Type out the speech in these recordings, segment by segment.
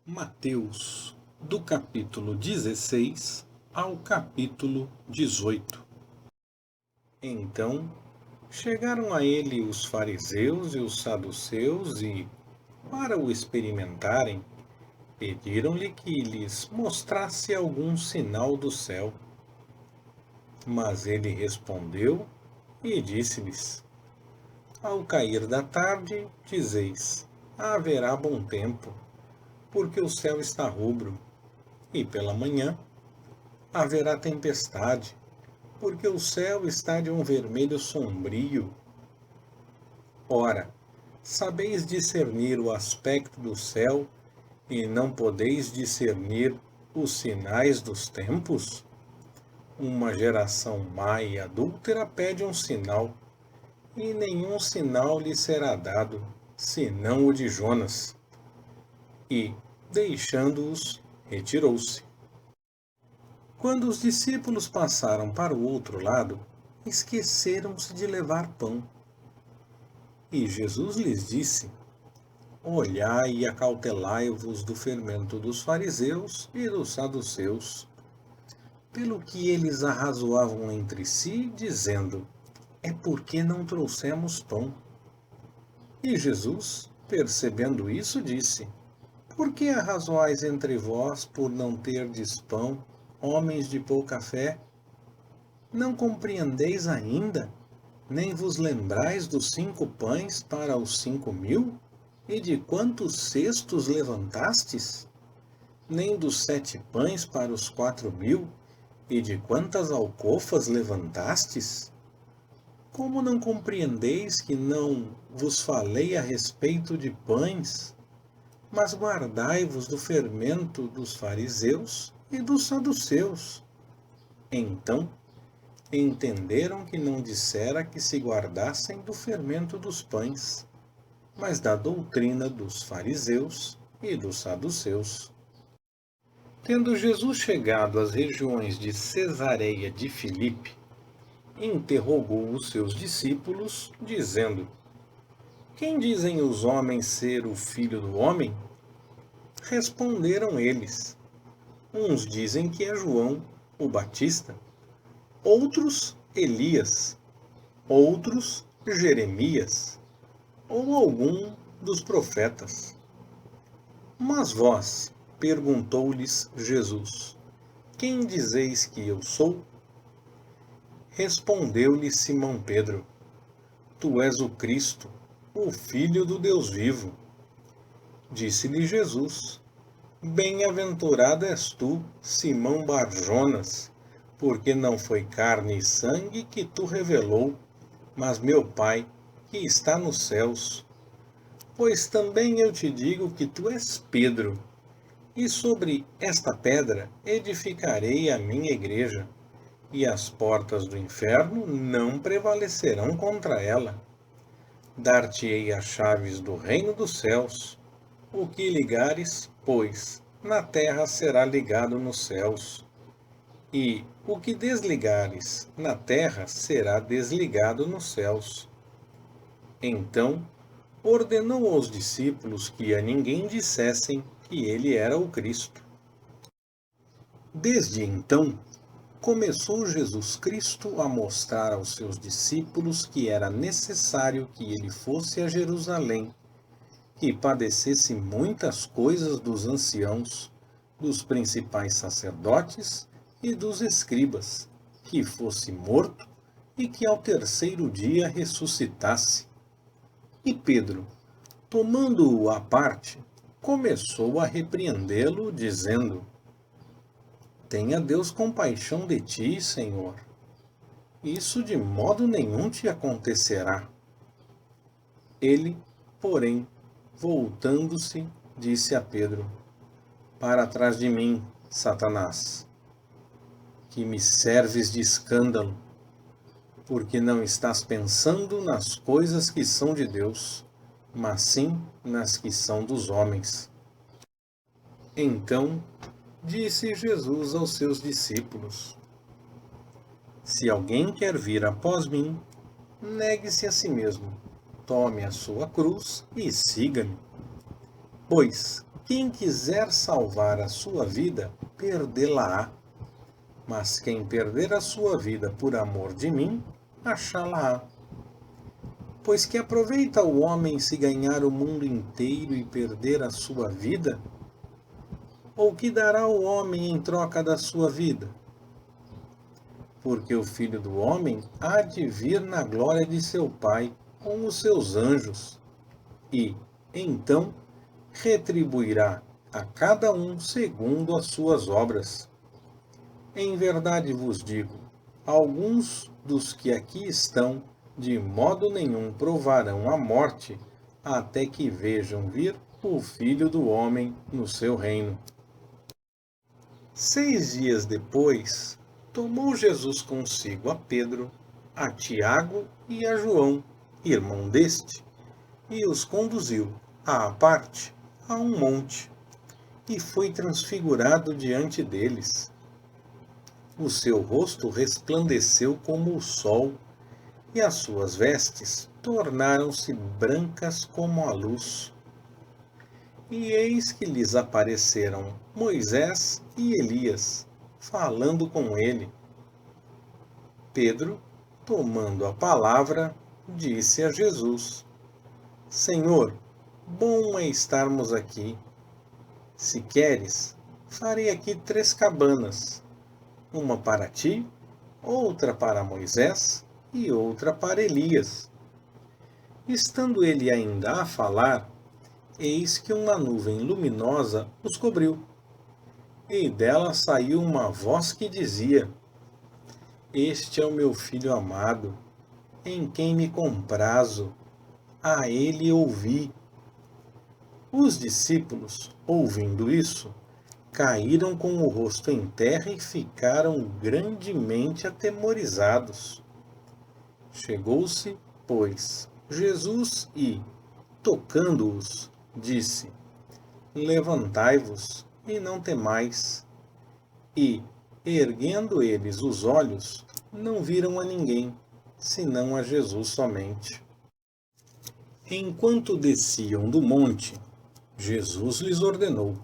Mateus, do capítulo 16 ao capítulo 18. Então chegaram a ele os fariseus e os saduceus e, para o experimentarem, pediram-lhe que lhes mostrasse algum sinal do céu. Mas ele respondeu e disse-lhes: Ao cair da tarde, dizeis: haverá bom tempo, porque o céu está rubro, e pela manhã haverá tempestade, porque o céu está de um vermelho sombrio. Ora, sabeis discernir o aspecto do céu, e não podeis discernir os sinais dos tempos? Uma geração má e adúltera pede um sinal, e nenhum sinal lhe será dado, senão o de Jonas. E, deixando-os, retirou-se. Quando os discípulos passaram para o outro lado, esqueceram-se de levar pão. E Jesus lhes disse: Olhai e acautelai-vos do fermento dos fariseus e dos saduceus. Pelo que eles arrazoavam entre si, dizendo: É porque não trouxemos pão. E Jesus, percebendo isso, disse: Por que arrazoais entre vós por não terdes pão, homens de pouca fé? Não compreendeis ainda, nem vos lembrais dos 5 pães para os 5.000? E de quantos cestos levantastes? Nem dos 7 pães para os 4.000? E de quantas alcofas levantastes? Como não compreendeis que não vos falei a respeito de pães? Mas guardai-vos do fermento dos fariseus e dos saduceus. Então entenderam que não dissera que se guardassem do fermento dos pães, mas da doutrina dos fariseus e dos saduceus. Tendo Jesus chegado às regiões de Cesareia de Filipe, interrogou os seus discípulos, dizendo: Quem dizem os homens ser o Filho do Homem? Responderam eles: Uns dizem que é João, o Batista, outros Elias, outros Jeremias, ou algum dos profetas. Mas vós, perguntou-lhes Jesus, quem dizeis que eu sou? Respondeu-lhe Simão Pedro: Tu és o Cristo, o Filho do Deus vivo. Disse-lhe Jesus: Bem-aventurado és tu, Simão Bar-Jonas, porque não foi carne e sangue que tu revelou, mas meu Pai, que está nos céus. Pois também eu te digo que tu és Pedro, e sobre esta pedra edificarei a minha igreja, e as portas do inferno não prevalecerão contra ela. Dar-te-ei as chaves do reino dos céus. O que ligares, pois, na terra será ligado nos céus, e o que desligares na terra será desligado nos céus. Então ordenou aos discípulos que a ninguém dissessem que ele era o Cristo. Desde então, começou Jesus Cristo a mostrar aos seus discípulos que era necessário que ele fosse a Jerusalém, que padecesse muitas coisas dos anciãos, dos principais sacerdotes e dos escribas, que fosse morto e que ao terceiro dia ressuscitasse. E Pedro, tomando-o à parte, começou a repreendê-lo, dizendo: Tenha Deus compaixão de ti, Senhor. Isso de modo nenhum te acontecerá. Ele, porém, voltando-se, disse a Pedro: Para trás de mim, Satanás, que me serves de escândalo, porque não estás pensando nas coisas que são de Deus, mas sim nas que são dos homens. Então disse Jesus aos seus discípulos: Se alguém quer vir após mim, negue-se a si mesmo, tome a sua cruz e siga-me. Pois Quem quiser salvar a sua vida, perdê-la-á. Mas quem perder a sua vida por amor de mim, achá-la-á. Pois que aproveita o homem se ganhar o mundo inteiro e perder a sua vida? Ou que dará o homem em troca da sua vida? Porque o Filho do Homem há de vir na glória de seu Pai com os seus anjos, e, então, retribuirá a cada um segundo as suas obras. Em verdade vos digo, alguns dos que aqui estão, de modo nenhum provarão a morte, até que vejam vir o Filho do Homem no seu reino. 6 dias depois, tomou Jesus consigo a Pedro, a Tiago e a João, irmão deste, e os conduziu, à parte, a um monte, e foi transfigurado diante deles. O seu rosto resplandeceu como o sol, e as suas vestes tornaram-se brancas como a luz. E eis que lhes apareceram Moisés e Elias, falando com ele. Pedro, tomando a palavra, disse a Jesus: Senhor, bom é estarmos aqui. Se queres, farei aqui 3 cabanas, uma para ti, outra para Moisés e outra para Elias. Estando ele ainda a falar, eis que uma nuvem luminosa os cobriu, e dela saiu uma voz que dizia: Este é o meu filho amado, em quem me comprazo, a ele ouvi. Os discípulos, ouvindo isso, caíram com o rosto em terra e ficaram grandemente atemorizados. Chegou-se, pois, Jesus e, tocando-os, disse: Levantai-vos e não temais. E, erguendo eles os olhos, não viram a ninguém, senão a Jesus somente. Enquanto desciam do monte, Jesus lhes ordenou: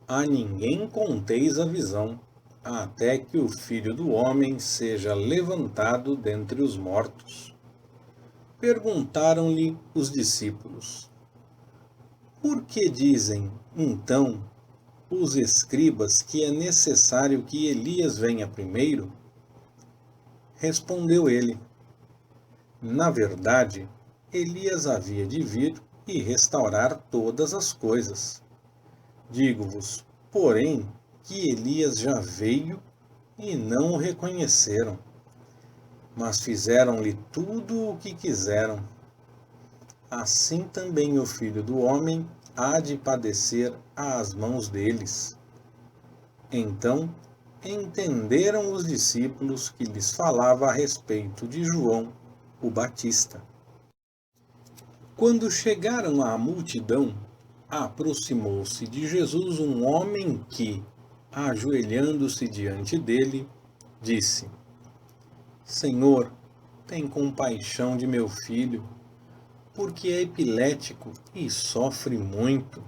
A ninguém conteis a visão, até que o Filho do Homem seja levantado dentre os mortos. Perguntaram-lhe os discípulos: Por que dizem, então, os escribas que é necessário que Elias venha primeiro? Respondeu ele: Na verdade, Elias havia de vir e restaurar todas as coisas. Digo-vos, porém, que Elias já veio e não o reconheceram, mas fizeram-lhe tudo o que quiseram. Assim também o Filho do Homem há de padecer às mãos deles. Então entenderam os discípulos que lhes falava a respeito de João, o Batista. Quando chegaram à multidão, aproximou-se de Jesus um homem que, ajoelhando-se diante dele, disse: Senhor, tem compaixão de meu filho, porque é epilético e sofre muito,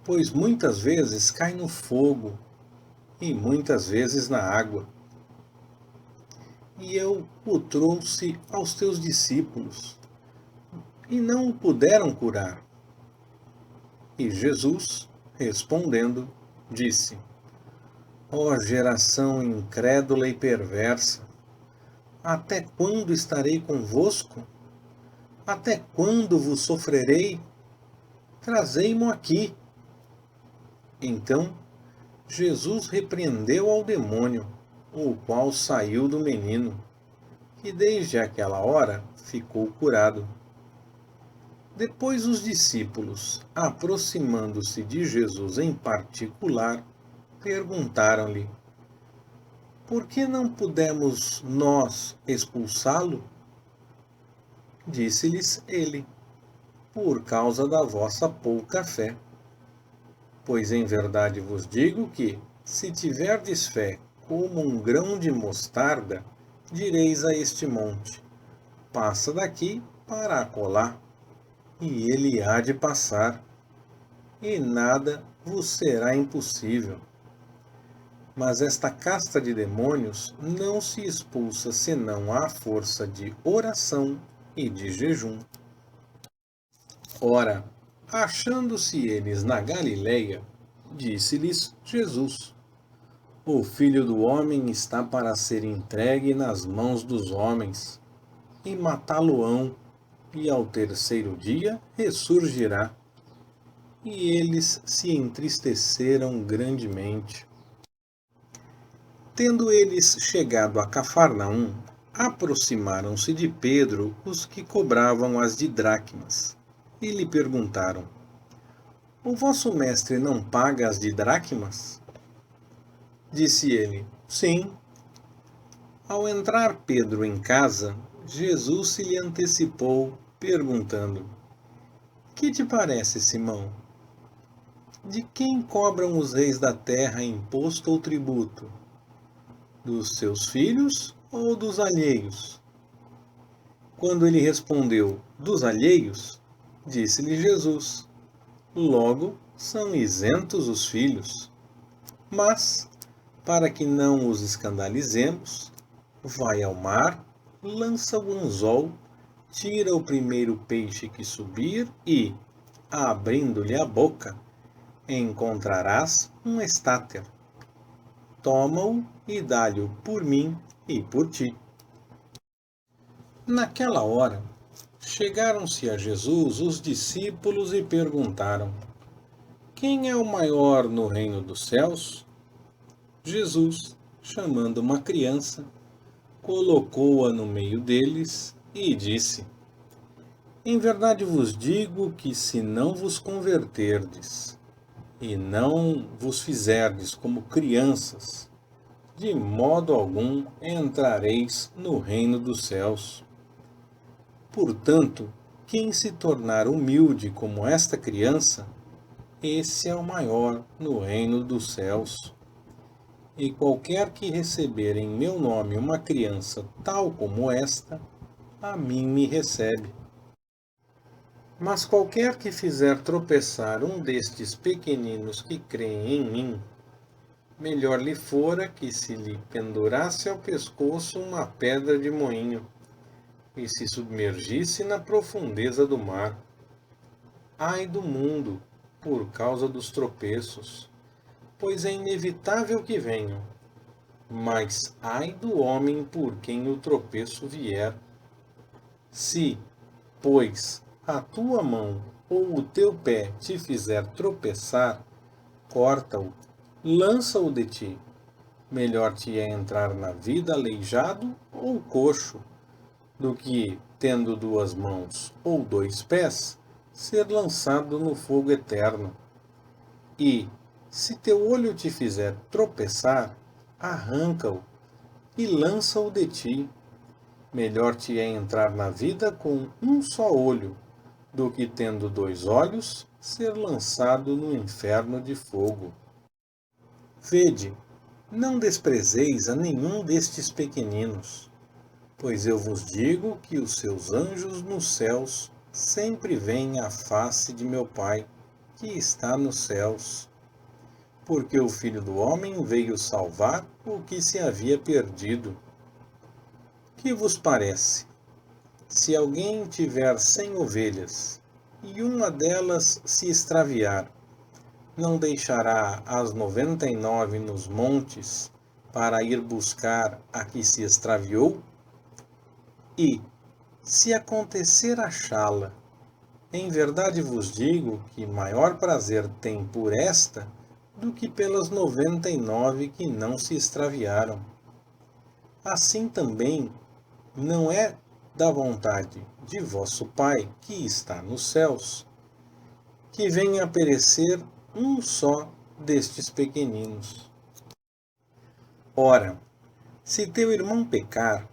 pois muitas vezes cai no fogo e muitas vezes na água. E eu o trouxe aos teus discípulos, e não o puderam curar. E Jesus, respondendo, disse: Ó geração incrédula e perversa, até quando estarei convosco? Até quando vos sofrerei? Trazei-mo aqui. Então Jesus repreendeu ao demônio, o qual saiu do menino, e desde aquela hora ficou curado. Depois os discípulos, aproximando-se de Jesus em particular, perguntaram-lhe: Por que não pudemos nós expulsá-lo? Disse-lhes ele: Por causa da vossa pouca fé. Pois em verdade vos digo que, se tiverdes fé como um grão de mostarda, direis a este monte: Passa daqui para acolá, e ele há de passar. e nada vos será impossível. Mas esta casta de demônios não se expulsa senão à força de oração e de jejum. Ora, achando-se eles na Galileia, disse-lhes Jesus: O Filho do Homem está para ser entregue nas mãos dos homens, e matá-lo-ão, e ao terceiro dia ressurgirá. E eles se entristeceram grandemente. Tendo eles chegado a Cafarnaum, aproximaram-se de Pedro os que cobravam as de dracmas, e lhe perguntaram: O vosso mestre não paga as de dracmas? Disse ele: Sim. Ao entrar Pedro em casa, Jesus se lhe antecipou, perguntando: Que te parece, Simão? De quem cobram os reis da terra imposto ou tributo? Dos seus filhos ou dos alheios? Quando ele respondeu: Dos alheios, disse-lhe Jesus: Logo são isentos os filhos. Mas, para que não os escandalizemos, vai ao mar, lança o anzol, tira o primeiro peixe que subir e, abrindo-lhe a boca, encontrarás um estáter. Toma-o e dá-lhe por mim e por ti. Naquela hora, chegaram-se a Jesus os discípulos e perguntaram: Quem é o maior no reino dos céus? Jesus, chamando uma criança, colocou-a no meio deles e disse: Em verdade vos digo que se não vos converterdes e não vos fizerdes como crianças, de modo algum entrareis no reino dos céus. Portanto, quem se tornar humilde como esta criança, esse é o maior no reino dos céus. E qualquer que receber em meu nome uma criança tal como esta, a mim me recebe. Mas qualquer que fizer tropeçar um destes pequeninos que creem em mim, melhor lhe fora que se lhe pendurasse ao pescoço uma pedra de moinho e se submergisse na profundeza do mar. Ai do mundo, por causa dos tropeços, pois é inevitável que venham. Mas ai do homem por quem o tropeço vier. Se, pois, a tua mão ou o teu pé te fizer tropeçar, corta-o, lança-o de ti. Melhor te é entrar na vida aleijado ou coxo, do que, tendo duas mãos ou dois pés, ser lançado no fogo eterno. E, se teu olho te fizer tropeçar, arranca-o e lança-o de ti. Melhor te é entrar na vida com um só olho, do que tendo dois olhos, ser lançado no inferno de fogo. Vede, não desprezeis a nenhum destes pequeninos, pois eu vos digo que os seus anjos nos céus sempre veem a face de meu Pai, que está nos céus. Porque o Filho do Homem veio salvar o que se havia perdido. Que vos parece? Se alguém tiver 100 ovelhas, e uma delas se extraviar, não deixará as 99 nos montes para ir buscar a que se extraviou? E, se acontecer achá-la, em verdade vos digo que maior prazer tem por esta do que pelas 99 que não se extraviaram. Assim também não é da vontade de vosso Pai que está nos céus, que venha a perecer um só destes pequeninos. Ora, se teu irmão pecar,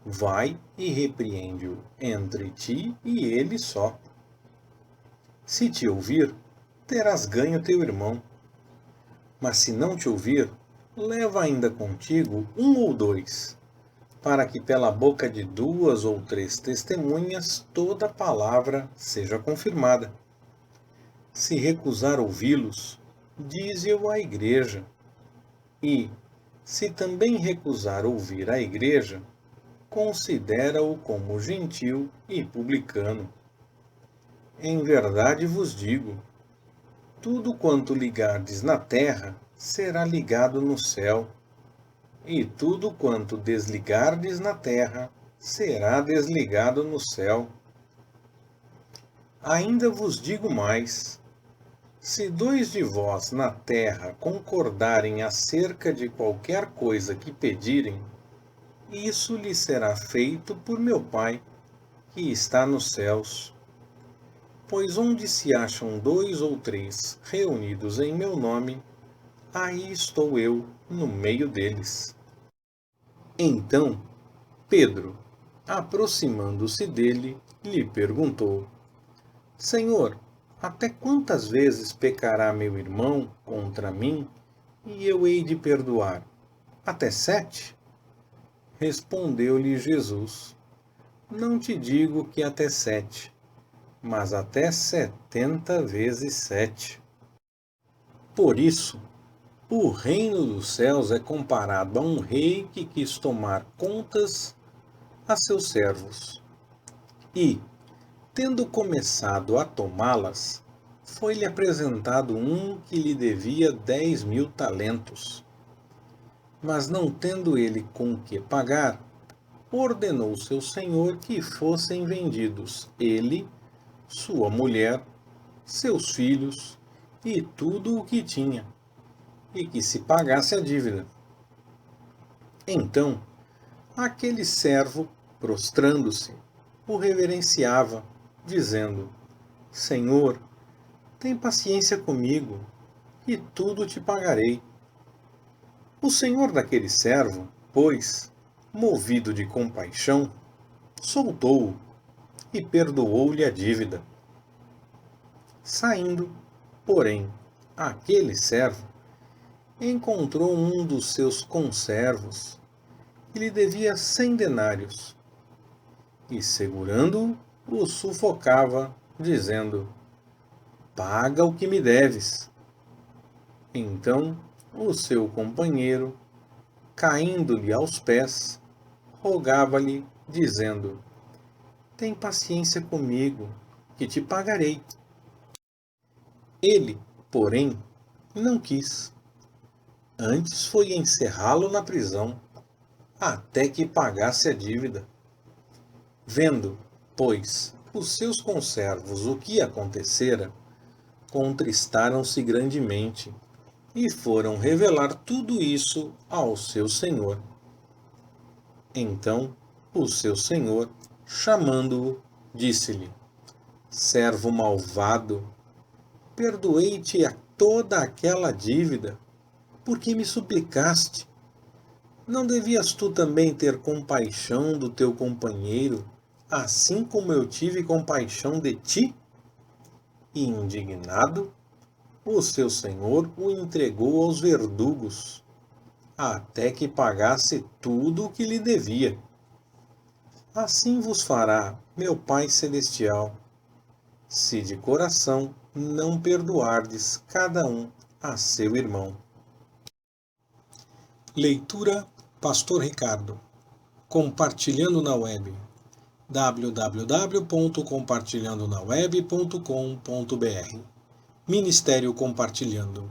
vai e repreende-o entre ti e ele só. Se te ouvir, terás ganho teu irmão. Mas se não te ouvir, leva ainda contigo um ou dois, para que pela boca de 2 ou 3 testemunhas toda palavra seja confirmada. Se recusar ouvi-los, dize-o à igreja. E, se também recusar ouvir a igreja, considera-o como gentil e publicano. Em verdade vos digo, tudo quanto ligardes na terra será ligado no céu, e tudo quanto desligardes na terra será desligado no céu. Ainda vos digo mais: se dois de vós na terra concordarem acerca de qualquer coisa que pedirem, isso lhes será feito por meu Pai, que está nos céus. Pois onde se acham 2 ou 3 reunidos em meu nome, aí estou eu no meio deles. Então, Pedro, aproximando-se dele, lhe perguntou: Senhor, até quantas vezes pecará meu irmão contra mim, e eu hei de perdoar? Até 7? Respondeu-lhe Jesus: Não te digo que até 7, mas até 70 vezes 7. Por isso, o reino dos céus é comparado a um rei que quis tomar contas a seus servos. E, tendo começado a tomá-las, foi-lhe apresentado um que lhe devia 10.000 talentos. Mas não tendo ele com que pagar, ordenou seu senhor que fossem vendidos ele, sua mulher, seus filhos e tudo o que tinha, e que se pagasse a dívida. Então, aquele servo, prostrando-se, o reverenciava, dizendo: Senhor, tem paciência comigo, e tudo te pagarei. O senhor daquele servo, pois, movido de compaixão, soltou-o e perdoou-lhe a dívida. Saindo, porém, aquele servo encontrou um dos seus conservos que lhe devia 100 denários, e segurando-o, o sufocava, dizendo: Paga o que me deves. Então o seu companheiro, caindo-lhe aos pés, rogava-lhe, dizendo: Tem paciência comigo, que te pagarei. Ele, porém, não quis. Antes foi encerrá-lo na prisão, até que pagasse a dívida. Vendo, pois, os seus conservos o que acontecera, contristaram-se grandemente, e foram revelar tudo isso ao seu senhor. Então o seu senhor, chamando-o, disse-lhe: Servo malvado, perdoei-te a toda aquela dívida, porque me suplicaste. Não devias tu também ter compaixão do teu companheiro, assim como eu tive compaixão de ti? E indignado, o seu senhor o entregou aos verdugos, até que pagasse tudo o que lhe devia. Assim vos fará meu Pai Celestial, se de coração não perdoardes cada um a seu irmão. Leitura Pastor Ricardo. Compartilhando na web. www.compartilhandonaweb.com.br Ministério Compartilhando.